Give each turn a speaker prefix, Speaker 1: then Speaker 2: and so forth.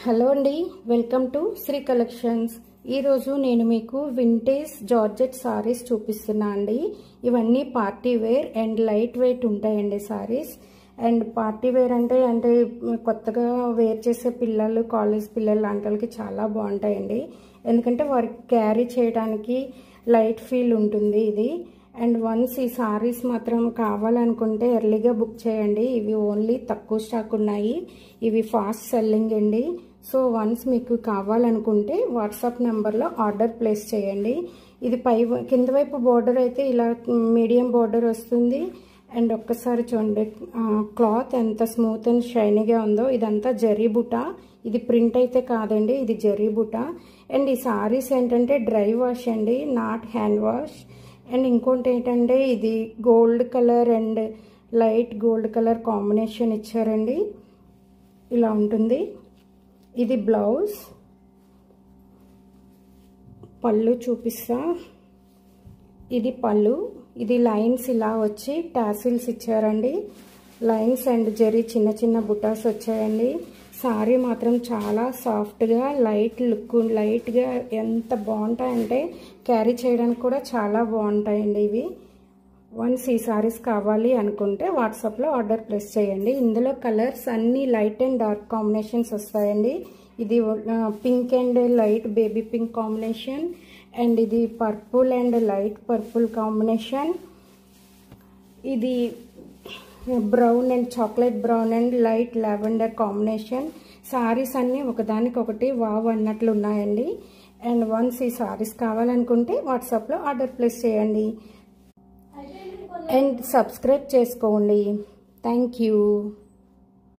Speaker 1: Hello అండి, welcome to Shri collections. ఈరోజు నేను మీకు వింటేజ్ జార్జెట్ సారీస్ చూపిస్తున్నా అండి. ఇవన్నీ party wear and lightweight ఉంటాయండి సారీస్. అండ్ పార్టీ వేర్ అంటే కొత్తగా వేర్ చేసే పిల్లలు, కాలేజ్ పిల్లలు లాంటి వాళ్ళకి చాలా బాగుంటాయండి. ఎందుకంటే వారికి క్యారీ చేయడానికి లైట్ ఫీల్ ఉంటుంది ఇది. అండ్ వన్స్ ఈ సారీస్ మాత్రం కావాలనుకుంటే ఎర్లీగా బుక్ చేయండి. ఇవి ఓన్లీ తక్కువ స్టాక్ ఉన్నాయి. ఇవి ఫాస్ట్ సెల్లింగ్ అండి. సో వన్స్ మీకు కావాలనుకుంటే వాట్సాప్ నెంబర్లో ఆర్డర్ ప్లేస్ చేయండి. ఇది కింద వైపు బోర్డర్ అయితే ఇలా మీడియం బోర్డర్ వస్తుంది. అండ్ ఒక్కసారి చూడండి క్లాత్ ఎంత స్మూత్ అండ్ షైనీగా ఉందో. ఇదంతా జరీ బుటా. ఇది ప్రింట్ అయితే కాదండి, ఇది జరీ బుటా. అండ్ ఈ సారీస్ ఏంటంటే డ్రై వాష్ అండి, నాట్ హ్యాండ్ వాష్. అండ్ ఇంకోటి ఏంటంటే ఇది gold colour and light gold colour combination ఇచ్చారండి. ఇలా ఉంటుంది. ఇది బ్లౌజ్. పళ్ళు చూపిస్తా. ఇది పళ్ళు. ఇది లైన్స్ ఇలా వచ్చి టాసిల్స్ ఇచ్చారండి. లైన్స్ అండ్ జరీ చిన్న చిన్న బుటాస్ వచ్చాయండి. సారీ మాత్రం చాలా సాఫ్ట్గా లైట్ లుక్, లైట్గా ఎంత బాగుంటాయంటే క్యారీ చేయడానికి కూడా చాలా బాగుంటాయండి ఇవి. వన్స్ ఈ సారీస్ కావాలి అనుకుంటే వాట్సాప్లో ఆర్డర్ ప్లేస్ చేయండి. ఇందులో కలర్స్ అన్నీ లైట్ అండ్ డార్క్ కాంబినేషన్స్ వస్తాయండి. ఇది pink and light baby pink combination. And ఇది purple and light purple combination. ఇది brown and chocolate brown and light lavender combination. Saris అన్నీ ఒకదానికొకటి వావ్ అన్నట్లు ఉన్నాయండి. అండ్ వన్స్ ఈ సారీస్ కావాలనుకుంటే వాట్సాప్లో ఆర్డర్ ప్లేస్ చేయండి. అండ్ సబ్స్క్రైబ్ చేసుకోండి. Thank you.